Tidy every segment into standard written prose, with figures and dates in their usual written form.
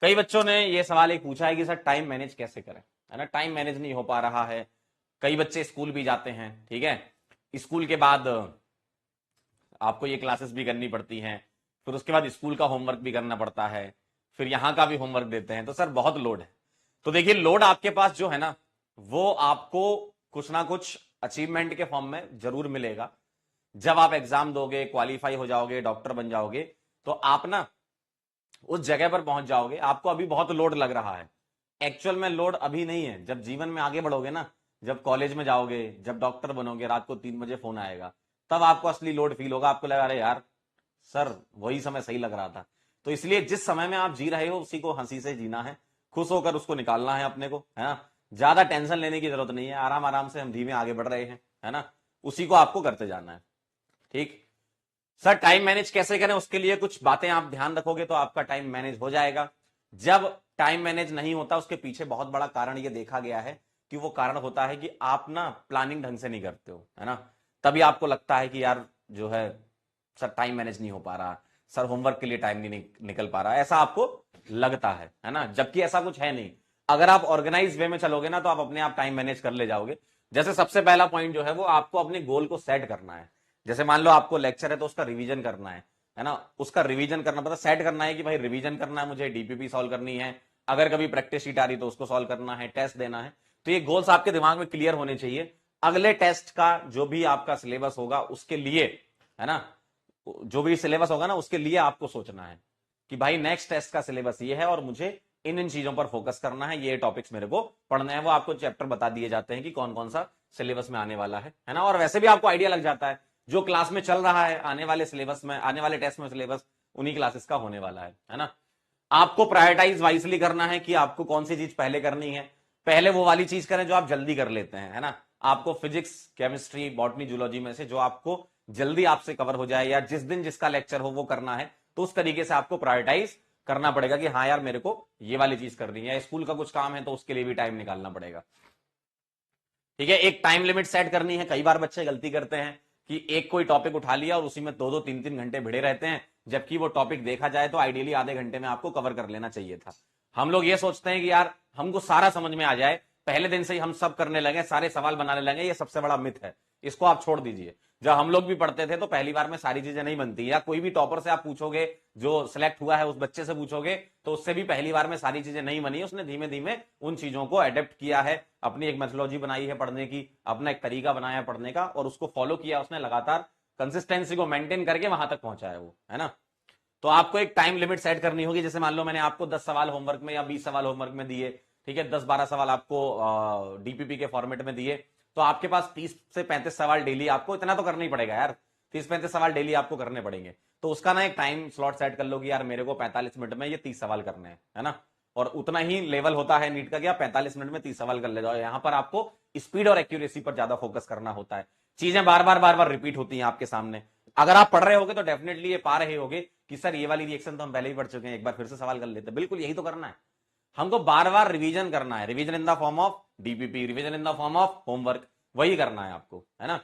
कई बच्चों ने ये सवाल एक पूछा है कि सर टाइम मैनेज कैसे करें, है ना, टाइम मैनेज नहीं हो पा रहा है। कई बच्चे स्कूल भी जाते हैं, ठीक है, स्कूल के बाद आपको ये क्लासेस भी करनी पड़ती हैं, फिर उसके बाद स्कूल का होमवर्क भी करना पड़ता है, फिर यहाँ का भी होमवर्क देते हैं, तो सर बहुत लोड है। तो देखिए लोड आपके पास जो है ना, वो आपको कुछ ना कुछ अचीवमेंट के फॉर्म में जरूर मिलेगा। जब आप एग्जाम दोगे, क्वालिफाई हो जाओगे, डॉक्टर बन जाओगे, तो आप ना उस जगह पर पहुंच जाओगे। आपको अभी बहुत लोड लग रहा है, एक्चुअल में लोड अभी नहीं है। जब जीवन में आगे बढ़ोगे ना, जब कॉलेज में जाओगे, जब डॉक्टर बनोगे, रात को 3 बजे फोन आएगा, तब आपको असली लोड फील होगा। आपको लगा, अरे यार सर वही समय सही लग रहा था। तो इसलिए जिस समय में आप जी रहे हो उसी को हंसी से जीना है, खुश होकर उसको निकालना है अपने को, है ना। ज्यादा टेंशन लेने की जरूरत नहीं है, आराम आराम से हम धीमे आगे बढ़ रहे हैं, है ना, उसी को आपको करते जाना है। ठीक। सर टाइम मैनेज कैसे करें, उसके लिए कुछ बातें आप ध्यान रखोगे तो आपका टाइम मैनेज हो जाएगा। जब टाइम मैनेज नहीं होता, उसके पीछे बहुत बड़ा कारण ये देखा गया है कि वो कारण होता है कि आप ना प्लानिंग ढंग से नहीं करते हो, है ना। तभी आपको लगता है कि यार जो है सर टाइम मैनेज नहीं हो पा रहा, सर होमवर्क के लिए टाइम नहीं निकल पा रहा, ऐसा आपको लगता है ना, जबकि ऐसा कुछ है नहीं। अगर आप ऑर्गेनाइज वे में चलोगे ना, तो आप अपने आप टाइम मैनेज कर ले जाओगे। जैसे सबसे पहला पॉइंट जो है वो आपको अपने गोल को सेट करना है। जैसे मान लो आपको लेक्चर है तो उसका रिवीजन करना है ना, उसका रिवीजन करना पता सेट करना है कि भाई रिवीजन करना है, मुझे डीपीपी सॉल्व करनी है, अगर कभी प्रैक्टिस शीट आ रही तो उसको सॉल्व करना है, टेस्ट देना है। तो ये गोल्स आपके दिमाग में क्लियर होने चाहिए। अगले टेस्ट का जो भी आपका सिलेबस होगा उसके लिए, है ना, जो भी सिलेबस होगा ना उसके लिए आपको सोचना है कि भाई नेक्स्ट टेस्ट का सिलेबस ये है और मुझे इन इन चीजों पर फोकस करना है, ये टॉपिक्स मेरे को पढ़ना है। वो आपको चैप्टर बता दिए जाते हैं कि कौन कौन सा सिलेबस में आने वाला है ना। और वैसे भी आपको आइडिया लग जाता है जो क्लास में चल रहा है, आने वाले सिलेबस में, आने वाले टेस्ट में सिलेबस उन्हीं क्लासेस का होने वाला है ना। आपको प्रायोरिटाइज वाइजली करना है कि आपको कौन सी चीज पहले करनी है। पहले वो वाली चीज करें जो आप जल्दी कर लेते हैं, है ना। आपको फिजिक्स, केमिस्ट्री, बॉटनी, जूलॉजी में से जो आपको जल्दी आपसे कवर हो जाए या जिस दिन जिसका लेक्चर हो वो करना है, तो उस तरीके से आपको प्रायोरिटाइज करना पड़ेगा कि हाँ यार मेरे को ये वाली चीज करनी है। स्कूल का कुछ काम है तो उसके लिए भी टाइम निकालना पड़ेगा, ठीक है। एक टाइम लिमिट सेट करनी है। कई बार बच्चे गलती करते हैं कि एक कोई टॉपिक उठा लिया और उसी में 2-2 3-3 घंटे भिड़े रहते हैं, जबकि वो टॉपिक देखा जाए तो आइडियली आधे घंटे में आपको कवर कर लेना चाहिए था। हम लोग ये सोचते हैं कि यार हमको सारा समझ में आ जाए, पहले दिन से ही हम सब करने लगे, सारे सवाल बनाने लगे। ये सबसे बड़ा मिथ है, इसको आप छोड़ दीजिए। जब हम लोग भी पढ़ते थे तो पहली बार में सारी चीजें नहीं बनती, या कोई भी टॉपर से आप पूछोगे, जो सिलेक्ट हुआ है उस बच्चे से पूछोगे तो उससे भी पहली बार में सारी चीजें नहीं बनी। उसने धीमे धीमे उन चीजों को एडेप्ट किया है, अपनी एक मेथोलॉजी बनाई है पढ़ने की, अपना एक तरीका बनाया है पढ़ने का, और उसको फॉलो किया उसने, लगातार कंसिस्टेंसी को मेंटेन करके वहां तक पहुंचा है वो, है ना। तो आपको एक टाइम लिमिट सेट करनी होगी। जैसे मान लो मैंने आपको 10 सवाल होमवर्क में या 20 सवाल होमवर्क में दिए, ठीक है, 10-12 सवाल आपको डीपीपी के फॉर्मेट में दिए, तो आपके पास 30 से 35 सवाल डेली, आपको इतना तो करना ही पड़ेगा यार, 30-35 सवाल डेली आपको करने पड़ेंगे। तो उसका ना एक टाइम स्लॉट सेट कर लो कि यार मेरे को 45 मिनट में ये 30 सवाल करने हैं, है ना। और उतना ही लेवल होता है नीट का, क्या 45 मिनट में 30 सवाल कर ले जाओ। यहां पर आपको स्पीड और एक्यूरेसी पर ज्यादा फोकस करना होता है। चीजें बार बार रिपीट होती हैं आपके सामने। अगर आप पढ़ रहे होगे तो डेफिनेटली ये पा रहे होगे कि सर ये वाली रिएक्शन तो हम पहले ही पढ़ चुके हैं, एक बार फिर से सवाल कर लेते हैं। बिल्कुल यही तो करना है, हमको बार बार रिवीजन करना है। Revision in the form of DPP, revision in the form of homework, वही करना है आपको, है ना।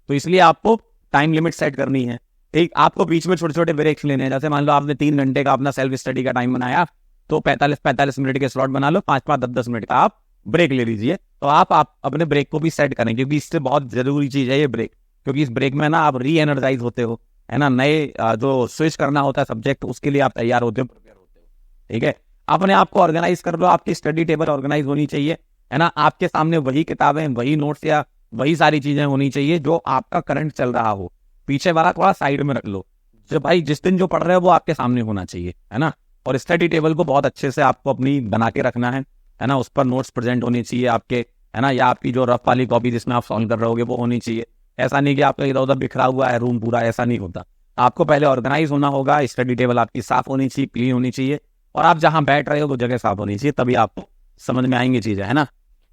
तो इसलिए आपको टाइम लिमिट सेट करनी है। ठीक, आपको बीच में छोटे छोटे ब्रेक्स लेने हैं। जैसे मान लो आपने 3 घंटे का अपना सेल्फ स्टडी का टाइम बनाया, तो 45-45 मिनट के स्लॉट बना लो, 5-5, 10-10 मिनट का आप ब्रेक ले लीजिए। तो आप अपने ब्रेक को भी सेट करें, क्योंकि इससे बहुत जरूरी चीज है ये ब्रेक। क्योंकि इस ब्रेक में ना आप री एनर्जाइज होते हो, है ना, नए जो स्विच करना होता है सब्जेक्ट, उसके लिए आप तैयार होते हो, प्रिपेयर होते हो। ठीक है, अपने आप को ऑर्गेनाइज कर लो, आपकी स्टडी टेबल ऑर्गेनाइज होनी चाहिए, है ना। आपके सामने वही किताबें, वही नोट्स या वही सारी चीजें होनी चाहिए जो आपका करंट चल रहा हो। पीछे वाला थोड़ा साइड में रख लो। जो भाई जिस दिन जो पढ़ रहे हो वो आपके सामने होना चाहिए, है ना। और स्टडी टेबल को बहुत अच्छे से आपको अपनी बना के रखना है ना। उस पर नोट्स प्रेजेंट होने चाहिए आपके, है ना, या आपकी जो रफ वाली कॉपी जिसमें आप सॉल्व कर रहे होगे वो होनी चाहिए। ऐसा नहीं कि आपका इधर उधर बिखरा हुआ है रूम पूरा, ऐसा नहीं होता। आपको पहले ऑर्गेनाइज होना होगा, स्टडी टेबल आपकी साफ होनी चाहिए, क्लीन होनी चाहिए, और आप जहां बैठ रहे हो वो जगह साफ होनी चाहिए, तभी आपको समझ में आएंगी चीजें, है ना।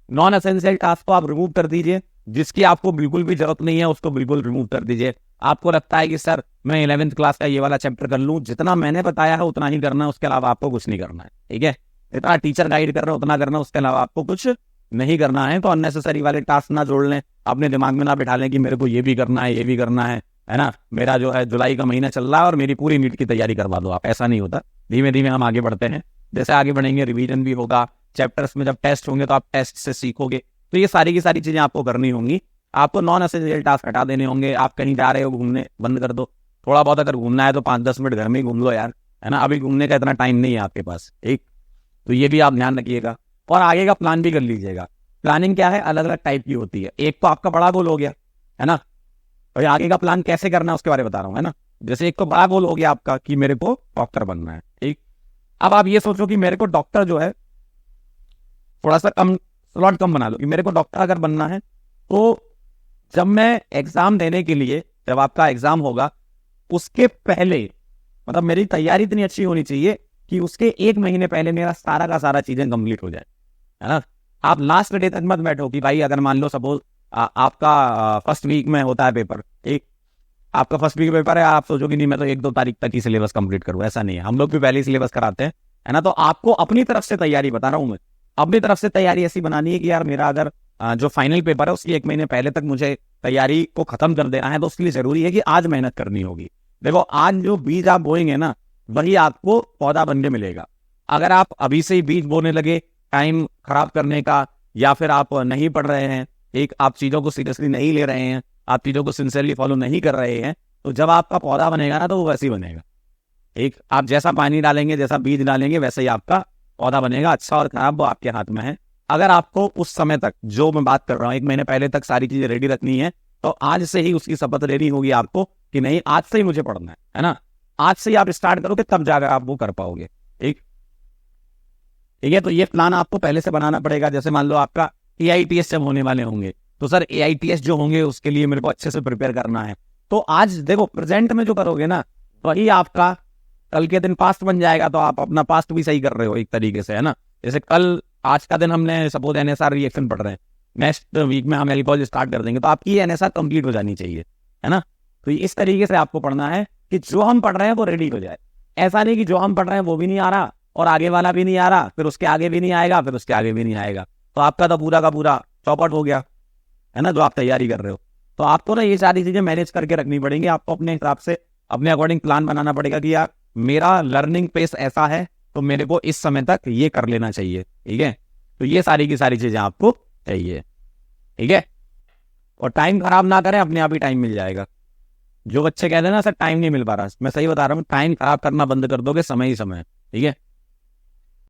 नॉन एसेंशियल टास्क को आप रिमूव कर दीजिए, जिसकी आपको बिल्कुल भी जरूरत नहीं है उसको बिल्कुल रिमूव कर दीजिए। आपको लगता है कि सर मैं 11th क्लास का ये वाला चैप्टर कर लूं, जितना मैंने बताया है उतना ही करना है, उसके अलावा आपको कुछ नहीं करना है, ठीक है। इतना टीचर गाइड कर रहा है उतना करना है, उसके अलावा आपको कुछ नहीं करना है। तो अननेसेसरी वाले टास्क ना जोड़ लें, अपने दिमाग में ना बिठा लें कि मेरे को ये भी करना है, ये भी करना है ना। मेरा जो है जुलाई का महीना चल रहा है और मेरी पूरी नीट की तैयारी करवा दो आप, ऐसा नहीं होता। धीमे धीमे हम आगे बढ़ते हैं, जैसे आगे बढ़ेंगे रिवीजन भी होगा, चैप्टर्स में जब टेस्ट होंगे तो आप टेस्ट से सीखोगे। तो ये सारी की सारी चीजें आपको करनी होंगी। आपको नॉन एसेंशियल टास्क हटा देने होंगे। आप कहीं जा रहे हो घूमने, बंद कर दो। थोड़ा बहुत अगर घूमना है तो 5-10 मिनट घर में ही घूम लो यार, है ना। अभी घूमने का इतना टाइम नहीं है आपके पास, ठीक। तो ये भी आप ध्यान रखिएगा और आगे का प्लान भी कर लीजिएगा। प्लानिंग क्या है, अलग अलग टाइप की होती है। एक तो आपका बड़ा गोल हो गया, है ना, और आगे का प्लान कैसे करना है उसके बारे में बता रहा हूँ, है ना। जैसे एक तो बड़ा गोल हो गया आपका कि मेरे को डॉक्टर बनना है, ठीक। अब आप ये सोचो कि मेरे को डॉक्टर जो है थोड़ा सा कम स्लॉट कम बना लो कि मेरे को डॉक्टर अगर बनना है तो जब मैं एग्जाम देने के लिए, जब आपका एग्जाम होगा उसके पहले, मतलब मेरी तैयारी इतनी अच्छी होनी चाहिए कि उसके 1 महीने पहले मेरा सारा का सारा चीजें कंप्लीट हो जाए, है ना। आप लास्ट डे तक मत बैठो कि भाई अगर मान लो सपोज आपका फर्स्ट वीक में होता है पेपर, ठीक। आपका फर्स्ट वीक पेपर है, आप सोचो कि नहीं मैं तो 1-2 तारीख तक ही सिलेबस कंप्लीट करूँ, ऐसा नहीं है। हम लोग भी पहले ही सिलेबस कराते हैं, है ना। तो आपको अपनी तरफ से तैयारी बता रहा हूँ मैं, अपनी तरफ से तैयारी ऐसी बनानी है कि यार मेरा अगर जो फाइनल पेपर है उसकी 1 महीने पहले तक मुझे तैयारी को खत्म कर देना है, तो उसके लिए जरूरी है कि आज मेहनत करनी होगी। देखो आज जो बीज आप बोएंगे ना वही आपको पौधा बनने मिलेगा। अगर आप अभी से ही बीज बोने लगे टाइम खराब करने का, या फिर आप नहीं पढ़ रहे हैं, एक आप चीजों को सीरियसली नहीं ले रहे हैं, आप चीजों को सिंसियरली फॉलो नहीं कर रहे हैं, तो जब आपका पौधा बनेगा ना तो वो वैसे ही बनेगा। एक आप जैसा पानी डालेंगे, जैसा बीज डालेंगे, वैसे ही आपका पौधा बनेगा। अच्छा और खराब वो आपके हाथ में है। अगर आपको उस समय तक, जो मैं बात कर रहा हूँ 1 महीने पहले तक सारी चीजें रेडी रखनी है, तो आज से ही उसकी शपथ लेनी होगी आपको कि नहीं आज से ही मुझे पढ़ना है ना। आज से ही आप स्टार्ट करोगे तब जाकर आप वो कर पाओगे, ठीक। ठीक है, तो ये प्लान आपको पहले से बनाना पड़ेगा। जैसे मान लो आपका AITS जब होने वाले होंगे तो सर AITS जो होंगे उसके लिए मेरे को अच्छे से प्रिपेयर करना है। तो आज देखो प्रेजेंट में जो करोगे ना वही आपका कल के दिन पास्ट बन जाएगा। तो आप अपना पास्ट भी सही कर रहे हो एक तरीके से, है ना। जैसे कल आज का दिन हमने सपोज NSR रिएक्शन पढ़ रहे हैं, नेक्स्ट वीक में हम एल्कोहल स्टार्ट कर देंगे, तो आपकी NSR कंप्लीट हो जानी चाहिए, है ना। तो इस तरीके से आपको पढ़ना है कि जो हम पढ़ रहे हैं वो रेडी हो जाए। ऐसा नहीं कि जो हम पढ़ रहे हैं वो भी नहीं आ रहा और आगे वाला भी नहीं आ रहा, फिर उसके आगे भी नहीं आएगा, फिर उसके आगे भी नहीं आएगा, तो आपका तो पूरा का पूरा चौपट हो गया, है ना, जो आप तैयारी कर रहे हो। तो आपको ना ये सारी चीजें मैनेज करके रखनी पड़ेंगी। आपको अपने हिसाब से अपने अकॉर्डिंग प्लान बनाना पड़ेगा कि यार मेरा लर्निंग पेस ऐसा है तो मेरे को इस समय तक ये कर लेना चाहिए, ठीक है। तो ये सारी की सारी चीजें आपको चाहिए, ठीक है। और टाइम खराब ना करें, अपने आप ही टाइम मिल जाएगा। जो बच्चे कहते हैं ना सर टाइम नहीं मिल पा रहा, मैं सही बता रहा हूँ, टाइम खराब करना बंद कर दोगे, समय ही समय है, ठीक है।